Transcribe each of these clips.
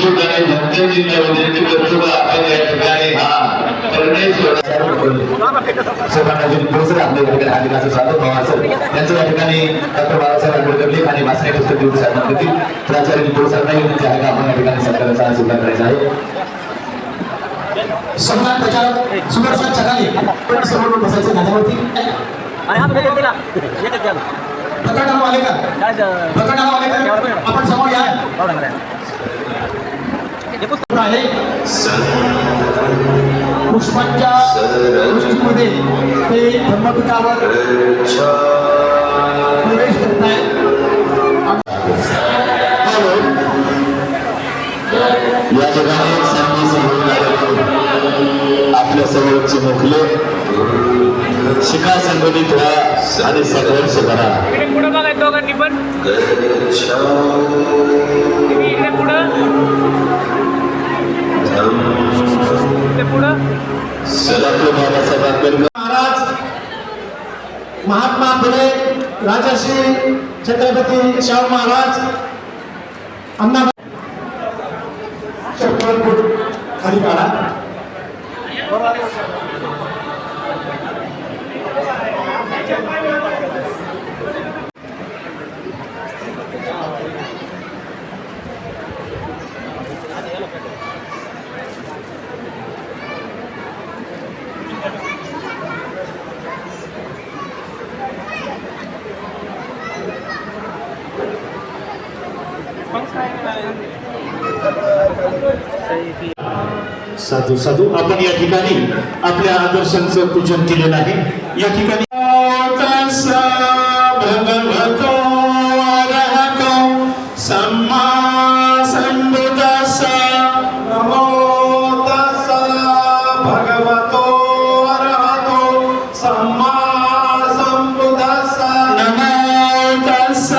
आणि धनंजय वैद्यकीय प्रतिभा आपण या ठिकाणी हा त्यांचं या ठिकाणी डॉक्टर बाबासाहेब आंबेडकर लेख आणि वाचन पुस्तक देऊन साधना करतील. प्राचार्य पुरस्कार विनंती आहे का आपण या ठिकाणी सरकारचा स्वीकार करायचा आहे. सम्राट प्रचारक सुदर्शन चकाले समोर बसायचं गाण्यावरती. प्रकटनामा आले का आपण समोर या. आहे पुष्पांच्या दृष्टीमध्ये ते धम्मपीठावर प्रवेश करत आहेत. या ठिकाणी आपल्या समोरचे मोकले शिका संघटित व्हा आणि संघर्ष करा. बाबासाहेब आंबेडकर महाराज महात्मा फुले राजश्री छत्रपती शाहू महाराज अण्णा खाली काढा. साधू साधू आपण या ठिकाणी आपल्या आदर्शांचं पूजन केलेलं आहे. या ठिकाणी भगवतो अरहतो सम्मा संबुद्धास्स नमो तस्स भगवतो अरहतो सम्मा संबुद्धास्स नमो तस्स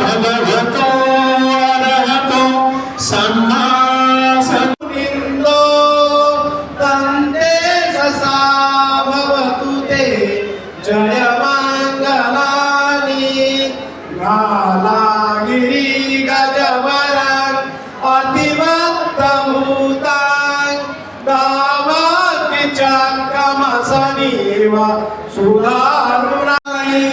भगवतो अरहतो सम्मा जय मंगलानी नालागिरी गजवरं अतिमत्तभूतां दावति चक्रमसनीव सुधारुणाई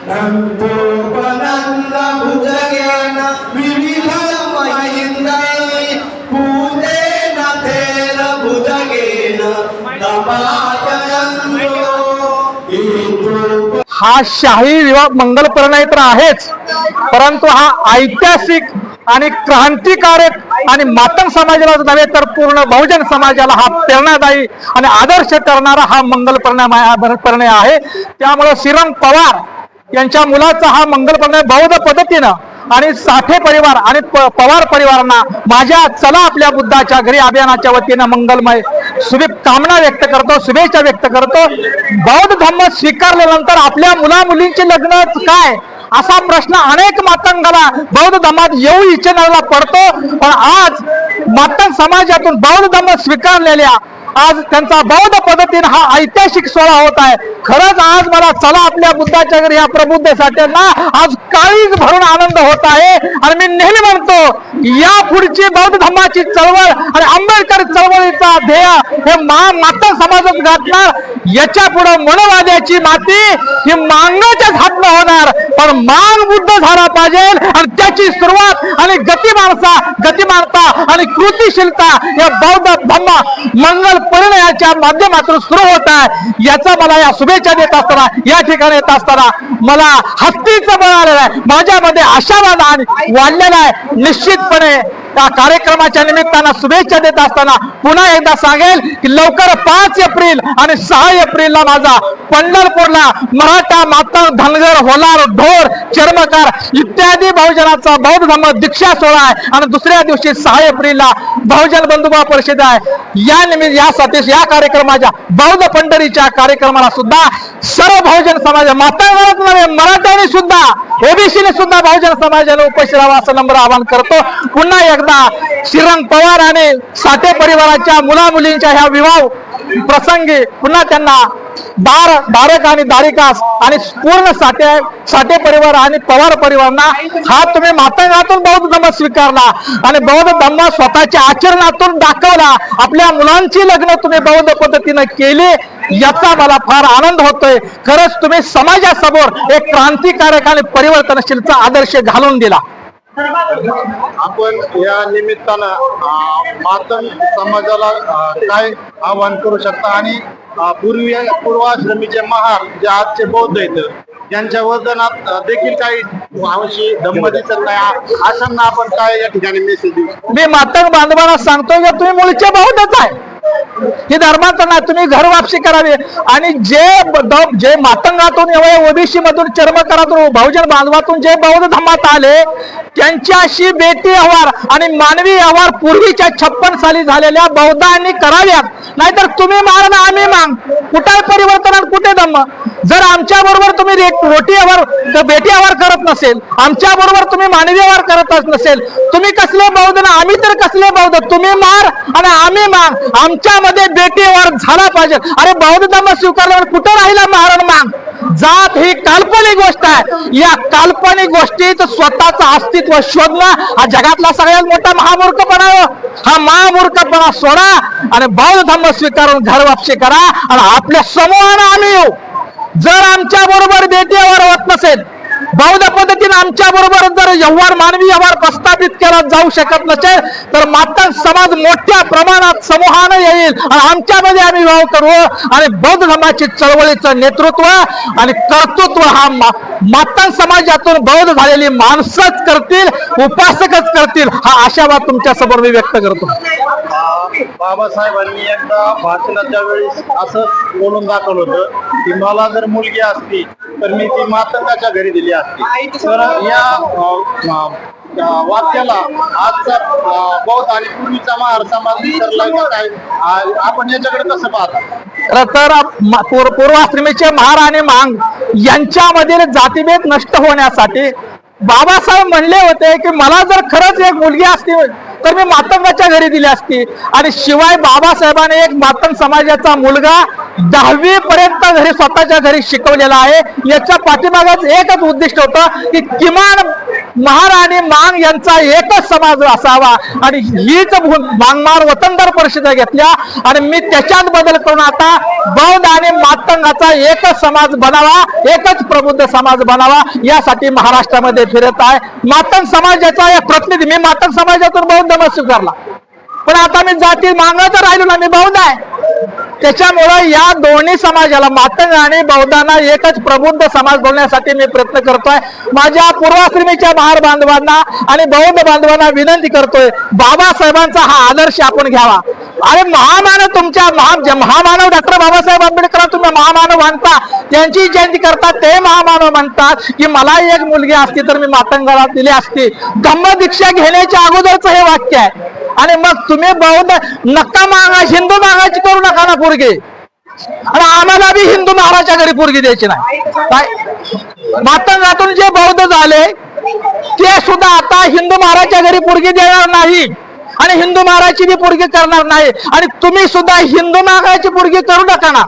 नन्दोपनन्द भुजगेन विविध महिन्दै पूजेन थेर भुजगेन दमायन्तो. हा शाही विवाह मंगल परिणय तर आहेच, परंतु हा ऐतिहासिक आणि क्रांतिकारक आणि मातंग समाजाला नव्हे तर पूर्ण बहुजन समाजाला हा प्रेरणादायी आणि आदर्श करणारा हा मंगल परिणय आहे. त्यामुळे श्रीरंग पवार यांच्या मुलाचा हा मंगल परिणय बौद्ध पद्धतीनं आणि साठे परिवार आणि पवार परिवारांना माझ्या चला आपल्या बुद्धाच्या घरी अभियानाच्या वतीनं मंगलमय कामना व्यक्त करतो, शुभेच्छा व्यक्त करतो. बौद्ध धर्म स्वीकारल्यानंतर आपल्या मुला मुलींचे लग्न काय असा प्रश्न अनेक मातंगाला बौद्ध धर्मात येऊ इच्छेला पडतो. पण आज मातंग समाजातून बौद्ध धर्म स्वीकारलेल्या आज त्यांचा बौद्ध पद्धतीने हा ऐतिहासिक सोहळा होत आहे. खरंच आज मला चला आपल्या बुद्धाच्या घरी या प्रबुद्धेसाठी आज काळीज भरून आनंद होत आहे. आणि मी नेहमी म्हणतो या पुढची बौद्ध धर्माची चळवळ आणि आंबेडकर चळवळीचा ध्येय हे मातंग समाजात गाठणार. याच्या पुढे मनोवाद्याची माती ही मांगाच्या घातनं होणार, पण मांग बुद्ध झाला पाहिजे आणि त्याची सुरुवात आणि गतिमानता आणि कृतिशीलता या बौद्ध धर्म मंगल परिणयाच्या माध्यमातून सुरू होत आहे. याचा मला या शुभेच्छा देत असताना या ठिकाणी येत असताना मला हत्तीचं बळ आलेलं आहे, माझ्यामध्ये आशावाद वाढलेला आहे. निश्चितपणे या कार्यक्रमाच्या निमित्तानं शुभेच्छा देत असताना पुन्हा एकदा सांगेल की लवकर 5 एप्रिल आणि 6 एप्रिलला माझा पंढरपूरला मराठा मातंग धनगर होलार ढोर चर्मकार इत्यादी बहुजनाचा बौद्ध धर्म दीक्षा सोहळा आहे. आणि दुसऱ्या दिवशी 6 एप्रिलला बहुजन बंधुभाव परिषद आहे. या निमित्त यासाठी या कार्यक्रमाच्या बौद्ध पंढरीच्या कार्यक्रमाला सुद्धा सर्व बहुजन समाज मातंग मराठ्यांनी सुद्धा ओबीसीने सुद्धा बहुजन समाजाला उपस्थित राहावं असं नम्र आवाहन करतो. पुन्हा एकदा श्रीरंग पवार आणि साठे परिवाराच्या मुला मुलींच्या ह्या विवाह प्रसंगी पुन्हा त्यांना धारक आणि दारिकास आणि पूर्ण साठे परिवार आणि पवार परिवारांना हा तुम्ही मातंगातून बौद्ध धर्म स्वीकारला आणि बौद्ध धर्म स्वतःच्या आचरणातून दाखवला. आपल्या मुलांची लग्न तुम्ही बौद्ध पद्धतीने केली, याचा मला फार आनंद होतोय. खरंच तुम्ही समाजासमोर एक क्रांतिकारक आणि परिवर्तनशीलचा आदर्श घालून दिला. आपण या निमित्तानं मातंग समाजाला काय आवाहन करू शकता आणि पूर्वाश्रमीचे महार जे आजचे बौद्ध आहेत त्यांच्या वर्धनात देखील काही अंशी धम्म दिसत नाही, अशांना आपण काय या ठिकाणी मेसेज देऊ? मी मातंग बांधवांना सांगतो की तुम्ही मूळचे बौद्धच आहे, ही धर्मांतर नाही, तुम्ही घर वापसी करावी. आणि जे मातंगातून ओबीसी मधून चर्मकारातून बहुजन बांधवातून जे बौद्ध धर्मात आले त्यांच्याशी बेटी व्यवहार आणि मानवी व्यवहार पूर्वीच्या 56 साली झालेल्या बौद्धांनी कराव्यात. नाहीतर तुम्ही मारण आम्ही मांग, कुठे परिवर्तन आणि कुठे धम्म. जर आमच्या बरोबर तुम्ही रोटी व्यवहार बेटी व्यवहार करत नसेल, आमच्या बरोबर तुम्ही मानवी व्यवहार करत नसेल, तुम्ही कसले बौद्ध ना आम्ही तर कसले बौद्ध. तुम्ही मार आणि आम्ही मांग, आमच्यामध्ये बेटी व्यवहार झाला पाहिजे. अरे बौद्ध धर्म स्वीकारल्यावर कुठं राहिला मारण मांग. जात ही काल्पनिक गोष्ट आहे, या काल्पनिक गोष्टीत स्वतःचं अस्तित्व शोधणं हा जगातला सगळ्यात मोठा महामूर्खपणा आहे. हा महामूर्खपणा सोडा आणि बौद्ध धर्म स्वीकारून घर वापसी करा आणि आपल्या समूहानं आम्ही येऊ. जर आमच्या बरोबर बेटी व्यवहार होत नसेल, बौद्ध पद्धतीने आमच्या बरोबर जर व्यवहार मानवी व्यवहार प्रस्थापित केला जाऊ शकत नसेल, तर मातंग समाज मोठ्या प्रमाणात समूहानं येईल आणि आमच्यामध्ये आम्ही व्यवहार करू आणि बौद्ध धर्माची चळवळीचं नेतृत्व आणि कर्तृत्व हा मातंग समाजातून बौद्ध झालेली माणसंच करतील, उपासकच करतील, हा आशावाद तुमच्या समोर मी व्यक्त करतो. बाबासाहेबांनी एकदा भाषणाच्या वेळेस असं बोलून दाखवलं होतं की मला जर मुलगी असती तर मी ती मातंगाच्या घरी दिली असती. तर या वाक्याला आजचा बौद्ध आणि पूर्वीचा महार समाज विसरला का काय, आपण याच्याकडे कसं पाहता? तर पूर्वाश्रमीचे महार आणि मांग यांच्यामधील जातीभेद नष्ट होण्यासाठी बाबासाहेब म्हणले होते की मला जर खरंच एक मुलगी असती तर मी मातंगाच्या घरी दिली असती. आणि शिवाय बाबासाहेबांनी एक मातंग समाजाचा मुलगा 10वी पर्यंत घरी स्वतःच्या घरी शिकवलेला आहे. याच्या पाठीमागच एकच उद्दिष्ट होतं की किमान महार आणि मांग यांचा एकच समाज असावा. आणि हीच मांगमार वतनदार परिषदा घेतल्या आणि मी त्याच्यात बदल करून आता बौद्ध आणि मातंगाचा एकच समाज बनावा, एकच प्रबुद्ध समाज बनावा, यासाठी महाराष्ट्रामध्ये फिरत आहे. मातंग समाजाचा एक प्रतिनिधी, मी मातंग समाजातून बौद्ध धर्म स्वीकारला, पण आता मी जाती मागायचं राहिलो ना, मी बौद्ध आहे. त्याच्यामुळे या दोन्ही समाजाला मातंग आणि बौद्धांना एकच प्रबुद्ध समाज बनवण्यासाठी मी प्रयत्न करतोय. माझ्या पूर्वाश्रमीच्या महार बांधवांना आणि बौद्ध बांधवांना विनंती करतोय, बाबासाहेबांचा हा आदर्श आपण घ्यावा. अरे महामानव तुमच्या महामानव डॉक्टर बाबासाहेब आंबेडकर तुम्ही महामानव मानता, त्यांची जयंती करता, ते महामानव म्हणतात की मला एक मुलगी असती तर मी मातंगाला दिली असती. धम्म दीक्षा घेण्याच्या अगोदरच हे वाक्य आहे. आणि मग तुम्ही बौद्ध नका मागा, हिंदू मागायची करू नका ना पोरगी, आणि आम्हाला बी हिंदू महाराजच्या घरी पोरगी द्यायची नाही. काय मातंगातून जे बौद्ध झाले ते सुद्धा आता हिंदू महाराजच्या घरी पोरगी देणार नाही आणि हिंदू महाराजची बी पोरगी करणार नाही. आणि तुम्ही सुद्धा हिंदू मागायची पोरगी करू नका ना,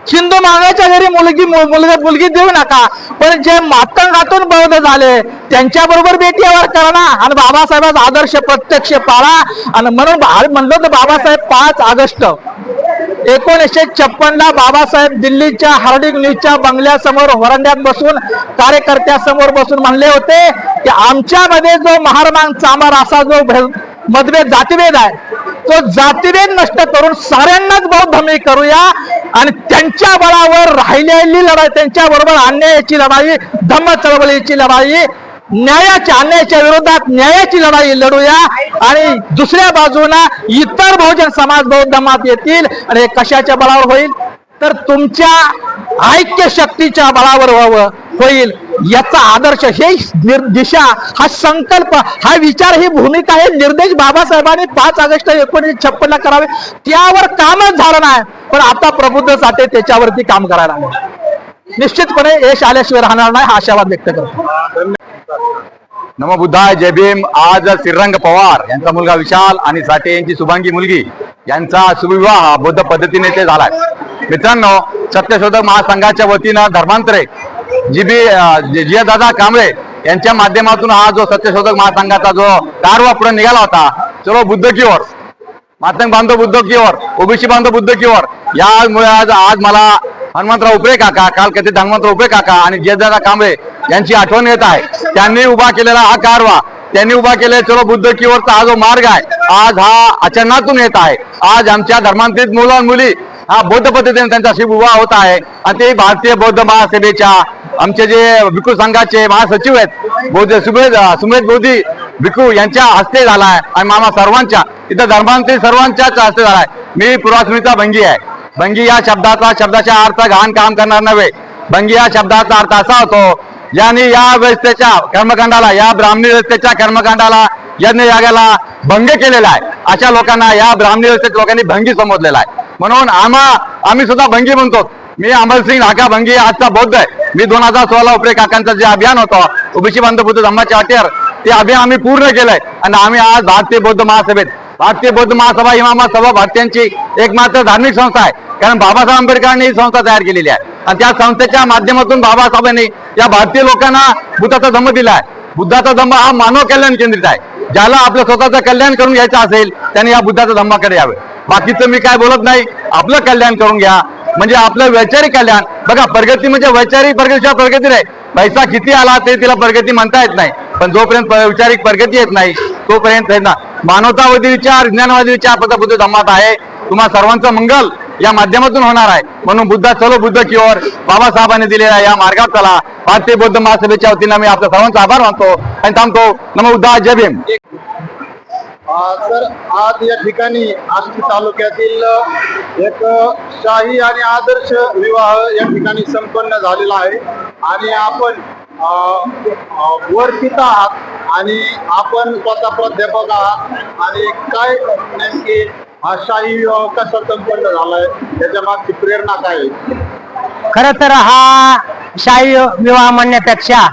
हिंदू मागायच्या घरी मुलगी देऊ नका. पण जे मातंगातून बौद्ध झाले त्यांच्या बरोबर बेटी व्यवहार करा ना आणि बाबासाहेबांचा आदर्श प्रत्यक्ष पाळा. आणि म्हणून म्हणलं तर बाबासाहेब 5 ऑगस्ट 1956 बाबासाहेब दिल्लीच्या हार्डिंग न्यूजच्या बंगल्यासमोर व्हरांड्यात बसून कार्यकर्त्यासमोर बसून म्हणले होते की आमच्यामध्ये जो महारमांग चांबार असा जो मतभेद जातीभेद आहे, तो जातीभेद नष्ट करून साऱ्यांनाच बौद्धधर्मी करूया आणि त्यांच्या बळावर राहिलेली लढाई, त्यांच्या बरोबर अन्यायाची लढाई, धम्म चळवळीची लढाई, अन्यायाच्या विरोधात न्यायाची लढाई लढूया. आणि दुसऱ्या बाजूला इतर बहुजन समाज बौद्ध धर्मात येतील आणि हे कशाच्या बळावर होईल तर तुमच्या ऐक्य शक्तीच्या बळावर होईल. याचा आदर्श, हे दिशा, हा संकल्प, हा विचार, ही भूमिका, हे निर्देश बाबासाहेबांनी 5 ऑगस्ट 1956 करावे. त्यावर कामच झालं नाही, पण आता प्रबुद्धसाठी त्याच्यावरती काम करायला निश्चितपणे यश आल्याशिवाय राहणार नाही, हा आशावाद व्यक्त करतो. नमो बुद्धाय, जय भीम. आज श्रीरंग पवार यांचा मुलगा विशाल आणि साठे यांची शुभांगी मुलगी यांचा सुविवाह बौद्ध पद्धतीने ते झालाय. मित्रांनो, सत्यशोधक महासंघाच्या वतीनं धर्मांतरे जियादादा कांबळे यांच्या माध्यमातून हा जो सत्यशोधक महासंघाचा जो कारवा पुढे निघाला होता, चलो बुद्ध की ओर, मातंग बांधव बुद्ध की ओर, ओबीसी बांधव बुद्ध की ओर, यामुळे आज मला हनुमंतराव उपरे काका, काल कथित हनुमंतराव उपरे काका आणि जियादादा कांबळे यांची आठवण येत आहे. त्यांनी उभा केलेला हा कारवा, त्यांनी उभा केलेला चलो बुद्ध की ओरचा हा जो मार्ग आहे, आज हा आचरणातून येत आहे. आज आमच्या धर्मांतरित मुलं मुली हा बौद्ध पद्धतीने त्यांच्याशी उभा होत आहे. आणि ते भारतीय बौद्ध महासभेच्या आमचे जे भिक्खू संघाचे महासचिव आहेत बौद्ध सुमेध बोधी भिक्खू यांच्या हस्ते झालाय आणि मामा सर्वांच्या इथं धर्मांतरित सर्वांच्याच हस्ते झालाय. मी पूर्वाश्रमीचा भंगी आहे. भंगी या शब्दाच्या अर्थ घाण काम करणार नव्हे. भंगी या शब्दाचा अर्थ असा होतो, ज्यांनी या व्यवस्थेच्या कर्मकांडाला, या ब्राह्मणी व्यवस्थेच्या कर्मकांडाला, यज्ञ यागाला भंग केलेला आहे, अशा लोकांना या ब्राह्मणी व्यवस्थेच्या लोकांनी भंगी संबोधलेला आहे. म्हणून आम्ही सुद्धा भंगी म्हणतो. मी अमरसिंग ढाका भंगी आजचा बौद्ध आहे. मी 2016 उपरे काकांचं जे अभियान होतं ओबीसी बांधव बुद्ध धम्माच्या अटीवर, ते अभियान आम्ही पूर्ण केलंय. आणि आम्ही आज भारतीय बौद्ध महासभेत, भारतीय बौद्ध महासभा ही सभा भारतीयांची एकमात्र धार्मिक संस्था आहे. कारण बाबासाहेब आंबेडकरांनी ही संस्था तयार केलेली आहे आणि त्या संस्थेच्या माध्यमातून बाबासाहेबांनी या भारतीय लोकांना बुद्धाचा धम्म दिला आहे. बुद्धाचा धम्म हा मानव कल्याण केंद्रित आहे. ज्याला आपलं स्वतःचं कल्याण करून घ्यायचं असेल त्याने या बुद्धाच्या धम्माकडे यावे. बाकीचं मी काय बोलत नाही. आपलं कल्याण करून घ्या, म्हणजे आपलं वैचारिक कल्याण. बघा, प्रगती म्हणजे वैचारिक प्रगतीशिवाय प्रगती नाही. पैसा किती आला तरी तिला प्रगती म्हणता येत नाही, पण जोपर्यंत वैचारिक प्रगती येत नाही तोपर्यंत मानवतावादी विचार, विज्ञानवादी विचार फक्त बुद्ध धम्मात आहे. तुम्हा सर्वांचं मंगल या माध्यमातून होणार आहे. म्हणून बुद्धा चलो बुद्ध की ओर, बाबासाहेबांनी दिलेल्या या मार्गात चला. भारतीय बौद्ध महासभेच्या वतीनं मी आपल्या सर्वांचा आभार मानतो आणि थांबतो. नमो बुद्धाय, जय भीम. तर आज या ठिकाणी आष्टी तालुक्यातील एक शाही आणि आदर्श विवाह या ठिकाणी संपन्न झालेला आहे. आणि आपण वर्षित आहात आणि आपण स्वतः प्राध्यापक आहात. आणि काय नेमकी हा शाही विवाह कसा संपन्न झालाय, त्याच्या मागची प्रेरणा काय आहे? खरं तर हा शाही विवाह म्हणण्यापेक्षा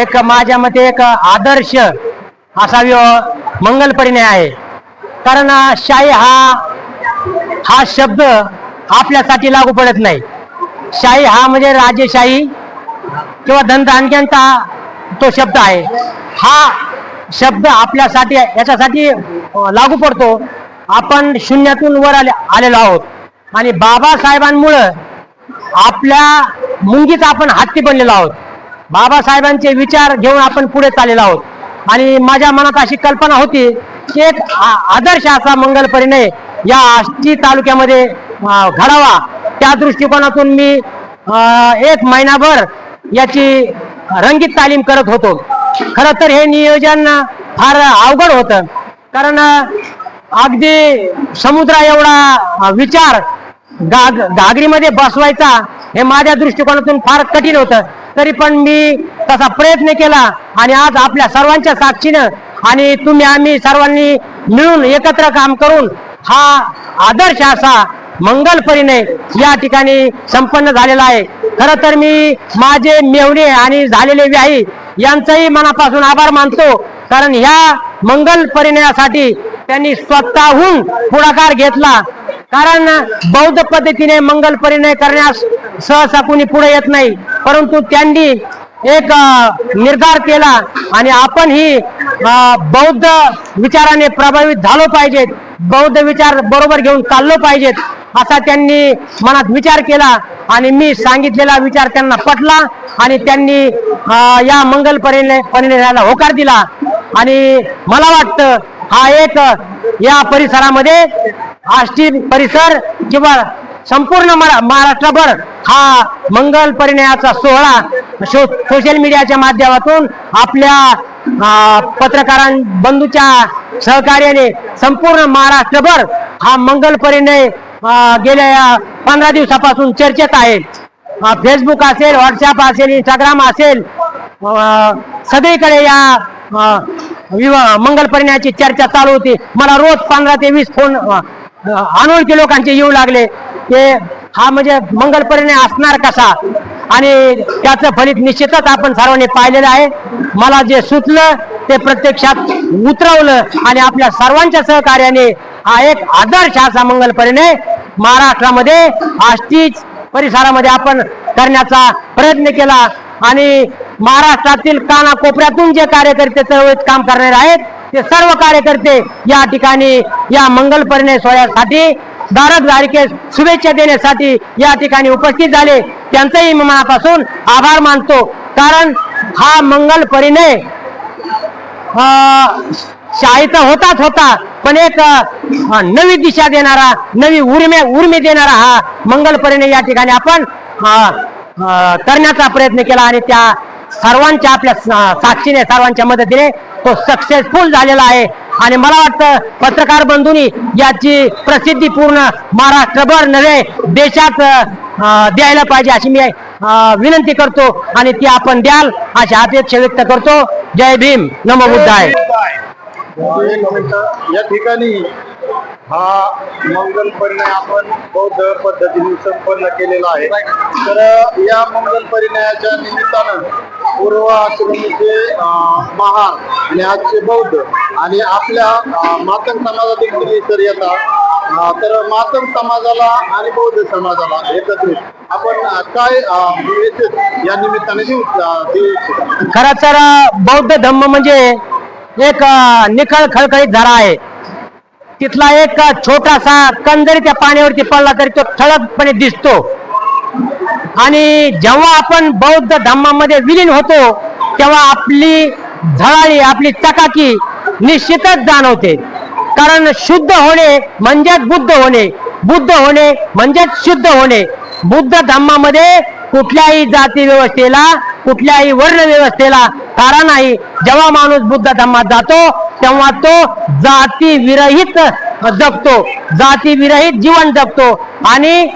एक माझ्या मते एक आदर्श असा विवाह मंगल परिणय आहे. कारण शाही हा शब्द आपल्यासाठी लागू पडत नाही. शाही हा म्हणजे राजेशाही किंवा धनधानग्यांचा तो शब्द आहे. हा शब्द आपल्यासाठी याच्यासाठी लागू पडतो. आपण शून्यातून वर आलेलो आहोत आणि बाबासाहेबांमुळं आपल्या मुंगीत आपण हत्ती बनलेलो आहोत. बाबासाहेबांचे विचार घेऊन आपण पुढे चाललेलो आहोत. आणि माझ्या मनात अशी कल्पना होती की एक आदर्श असा मंगल परिणय या आष्टी तालुक्यामध्ये घडावा. त्या दृष्टिकोनातून मी 1 महिनाभर याची रंगीत तालीम करत होतो. खरं तर हे नियोजन फार अवघड होतं. कारण अगदी समुद्रा एवढा विचार घागरीमध्ये बसवायचा हे माझ्या दृष्टिकोनातून फार कठीण होतं. तरी पण मी तसा प्रयत्न केला आणि आज आपल्या सर्वांच्या साक्षीनं आणि आम्ही सर्वांनी मिळून एकत्र काम करून हा आदर्श असा मंगल परिणय या ठिकाणी संपन्न झालेला आहे. खरं तर मी माझे मेवणे आणि झालेले व्याही यांचाही मनापासून आभार मानतो. कारण ह्या मंगल परिणयासाठी त्यांनी स्वतःहून पुढाकार घेतला. कारण बौद्ध पद्धतीने मंगल परिणय करण्यास सहसा कोणी पुढे येत नाही, परंतु त्यांनी एक निर्धार केला आणि आपण ही बौद्ध विचाराने प्रभावित झालो पाहिजेत, बौद्ध विचार बरोबर घेऊन चाललो पाहिजेत असा त्यांनी मनात विचार केला. आणि मी सांगितलेला विचार त्यांना पटला आणि त्यांनी या मंगल परिणयाला होकार दिला. आणि मला वाटतं हा एक या परिसरामध्ये आष्टी परिसर किंवा संपूर्ण महाराष्ट्रभर हा मंगल परिणयाचा सोहळा सोशल मीडियाच्या माध्यमातून आपल्या पत्रकारां बंधूच्या सहकार्याने संपूर्ण महाराष्ट्रभर हा मंगल परिणय गेल्या 15 दिवसापासून चर्चेत आहे. फेसबुक असेल, व्हॉट्सअप असेल, इंस्टाग्राम असेल, सगळीकडे या मंगल परिणयाची चर्चा चालू होती. मला रोज 15 ते 20 फोन अनोळखी लोकांचे येऊ लागले ते हा म्हणजे मंगल परिणय असणार कसा. आणि त्याचं फलित निश्चितच आपण सर्वांनी पाहिलेलं आहे. मला जे सुचलं ते प्रत्यक्षात उतरवलं आणि आपल्या सर्वांच्या सहकार्याने हा एक आदर्श असा मंगल परिणय महाराष्ट्रामध्ये आष्टीच परिसरामध्ये आपण करण्याचा प्रयत्न केला आणि महाराष्ट्रातील कानाकोपऱ्यातून जे कार्यकर्ते चळवळीत काम करणारे आहेत ते सर्व कार्यकर्ते या ठिकाणी या मंगल परिणय सोहळ्यासाठी दारद्वारिके शुभेच्छा देण्यासाठी या ठिकाणी उपस्थित झाले. त्यांचंही मी मनापासून आभार मानतो. कारण हा मंगल परिणय शाही तर होता पण एक नवी दिशा देणारा, नवी उर्मी देणारा हा मंगल परिणय या ठिकाणी आपण करण्याचा प्रयत्न केला आणि त्या सर्वांच्या आपल्या साक्षीने सर्वांच्या मदतीने तो सक्सेसफुल झालेला आहे. आणि मला वाटतं पत्रकार बंधूंनी याची प्रसिद्धी पूर्ण महाराष्ट्रभर नव्हे देशात द्यायला पाहिजे अशी मी विनंती करतो आणि ती आपण द्याल अशी अपेक्षा व्यक्त करतो. जय भीम, नमो बुद्धाय. या ठिकाणी हा मंगल परिणय आपण बौद्ध पद्धतीने संपन्न केलेला आहे. तर या मंगल परिणयाच्या निमित्तानं पूर्व आश्रमीचे महार आणि आजचे बौद्ध आणि आपल्या मातंग समाजातील मुली तर येतात. तर मातंग समाजाला आणि बौद्ध समाजाला एकत्रित आपण काय या निमित्ताने देऊ खरं तर बौद्ध धम्म म्हणजे एक निखळ खळखळीत झरा आहे. तिथला एक छोटासा कण जरी त्या पाण्यावरती पडला तरी तो ठळकपणे दिसतो. आणि जेव्हा आपण बौद्ध धम्मामध्ये विलीन होतो तेव्हा आपली झळाळी, आपली चकाकी निश्चितच जाणवते. कारण शुद्ध होणे म्हणजेच बुद्ध होणे, बुद्ध होणे म्हणजेच शुद्ध होणे. बुद्ध धम्मामध्ये कुठल्याही जाती व्यवस्थेला, कुठल्याही वर्ण व्यवस्थेला तारा नाही. जेव्हा माणूस बुद्ध धम्मात जातो तेव्हा तो जाती विरहित जगतो, जाती विरहित जीवन जगतो आणि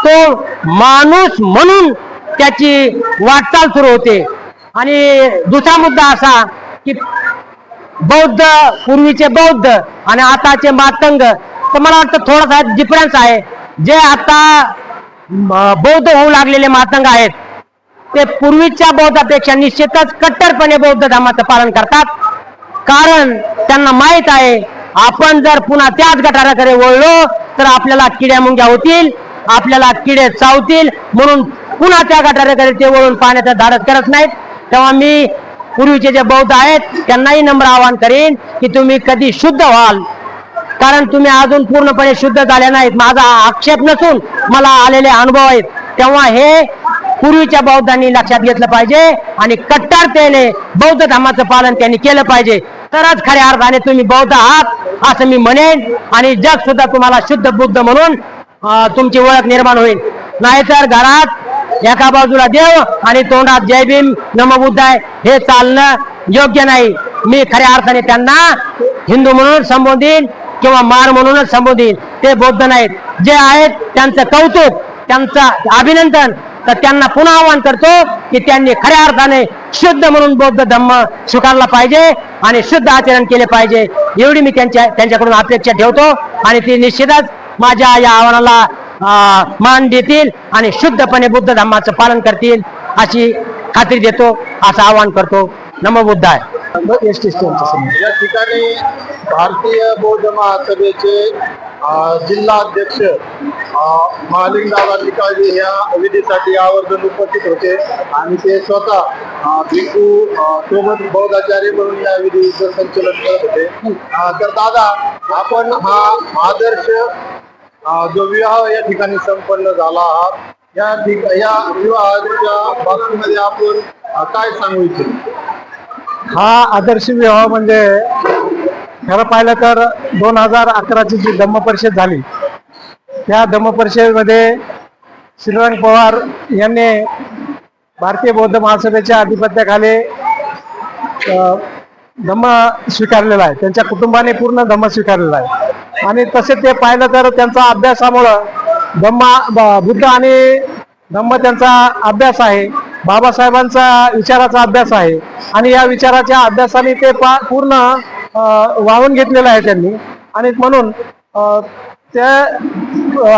तो माणूस म्हणून त्याची वाटचाल सुरू होते. आणि दुसरा मुद्दा असा की बौद्ध, पूर्वीचे बौद्ध आणि आताचे मातंग, तर मला वाटतं थोडासा डिफरन्स आहे. जे आता बौद्ध होऊ लागलेले मातंग आहेत ते पूर्वीच्या बौद्धापेक्षा निश्चितच कट्टरपणे बौद्ध धर्माचं पालन करतात. कारण त्यांना माहित आहे आपण जर पुन्हा त्याच गटाराकडे वळलो तर आपल्याला किड्या मुंग्या होतील, आपल्याला किडे चावतील, म्हणून पुन्हा त्या गटाराकडे ते वळून पाण्याचं धाडस करत नाहीत. तेव्हा मी पूर्वीचे जे बौद्ध आहेत त्यांनाही नम्र आवाहन करीन की तुम्ही कधी शुद्ध व्हाल, कारण तुम्ही अजून पूर्णपणे शुद्ध झाले नाहीत. माझा आक्षेप नसून मला आलेले अनुभव आहेत. तेव्हा हे पूर्वीच्या बौद्धांनी लक्षात घेतलं पाहिजे आणि कट्टरतेने बौद्ध धर्माचं पालन त्यांनी केलं पाहिजे. तरच खऱ्या अर्थाने तुम्ही बौद्ध आहात असं मी म्हणेन आणि जग सुद्धा तुम्हाला शुद्ध बुद्ध म्हणून तुमची ओळख निर्माण होईल. नाहीतर घरात एका बाजूला देव आणि तोंडात जय भीम नमो बुद्धाय हे चालणं योग्य नाही. मी खऱ्या अर्थाने त्यांना हिंदू म्हणून संबोधीन किंवा मार म्हणूनच संबोधीन. ते बौद्ध नाहीत. जे आहेत त्यांचं कौतुक, त्यांचं अभिनंदन. तर त्यांना पुन्हा आवाहन करतो की त्यांनी खऱ्या अर्थाने शुद्ध म्हणून बौद्ध धम्म स्वीकारला पाहिजे आणि शुद्ध आचरण केले पाहिजे. एवढी मी त्यांच्याकडून अपेक्षा ठेवतो आणि ती निश्चितच माझ्या या आव्हानाला मान देतील आणि शुद्धपणे बुद्ध धम्माचं पालन करतील अशी खात्री देतो, असं आवाहन करतो. नमो बुद्धाय. या ठिकाणी भारतीय बौद्ध महासभेचे जिल्हा अध्यक्ष महालिंगदादा निकाळजे ह्या विधीसाठी आवर्जून उपस्थित होते आणि ते स्वतः भिक्खू सोबत बौद्धाचार्य म्हणून या विधीचं संचलन करत होते. तर दादा, आपण हा आदर्श जो विवाह या ठिकाणी संपन्न झाला आहात, या विवाहाच्या बाबतीमध्ये आपण काय सांगू इच्छितो? हा आदर्श विवाह म्हणजे खरं पाहिलं तर 2011ची जी धम्म परिषद झाली त्या धम्म परिषदेमध्ये श्रीरंग पवार यांनी भारतीय बौद्ध महासभेच्या अधिपत्याखाली धम्म स्वीकारलेला आहे. त्यांच्या कुटुंबाने पूर्ण धम्म स्वीकारलेला आहे आणि तसे ते पाहिलं तर त्यांचा अभ्यासामुळं बुद्ध आणि धम्म त्यांचा अभ्यास आहे. बाबासाहेबांचा विचाराचा अभ्यास आहे आणि या विचाराच्या अभ्यासाने ते पूर्ण वाहून घेतलेलं आहे त्यांनी. आणि म्हणून त्या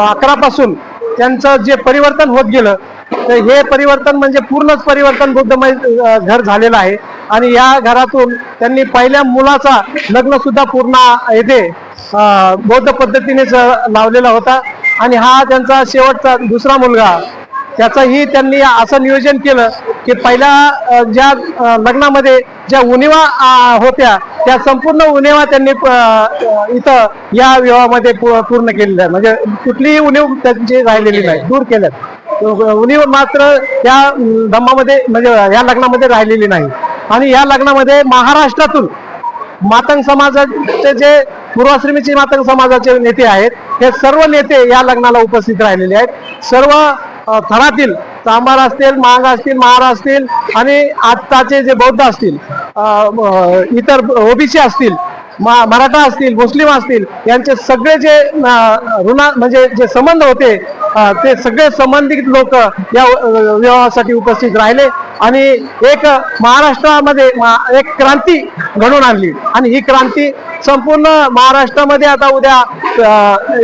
11 पासून त्यांचं जे परिवर्तन होत गेलं, तर हे परिवर्तन म्हणजे पूर्णच परिवर्तन बुद्धमय घर झालेलं आहे. आणि या घरातून त्यांनी पहिल्या मुलाचा लग्न सुद्धा पूर्ण येथे बौद्ध पद्धतीनेच लावलेला होता. आणि हा त्यांचा शेवटचा दुसरा मुलगा, त्याचंही त्यांनी असं नियोजन केलं की पहिल्या ज्या लग्नामध्ये ज्या उणिवा होत्या त्या संपूर्ण उणिवा त्यांनी इथं या विवाहामध्ये पूर्ण केलेल्या आहे. म्हणजे कुठलीही उणीव त्यांची राहिलेली नाही, दूर केल्यात. उणीव मात्र या धम्मामध्ये म्हणजे या लग्नामध्ये राहिलेली नाही. आणि या लग्नामध्ये महाराष्ट्रातून मातंग समाजाचे जे पूर्वाश्रमीचे मातंग समाजाचे नेते आहेत, हे सर्व नेते या लग्नाला उपस्थित राहिलेले आहेत. सर्व थरातील चांभार असतील, मांग असतील, महार असतील आणि आत्ताचे जे बौद्ध असतील, इतर ओबीसी असतील, मराठा असतील, मुस्लिम असतील, यांचे सगळे जे म्हणजे जे संबंध होते ते सगळे संबंधित लोक या विवाहासाठी उपस्थित राहिले. आणि एक महाराष्ट्रामध्ये एक क्रांती घडवून आणली. आणि ही क्रांती संपूर्ण महाराष्ट्रामध्ये आता उद्या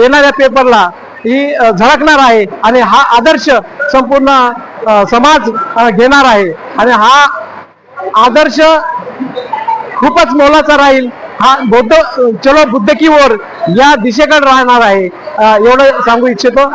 येणाऱ्या पेपरला ही झळकणार आहे. आणि हा आदर्श संपूर्ण समाज घेणार आहे. आणि हा आदर्श खूपच मोलाचा राहील. हा बौद्ध चलो बुद्ध की ओर या दिशेकडे राहणार आहे, एवढं सांगू इच्छितो.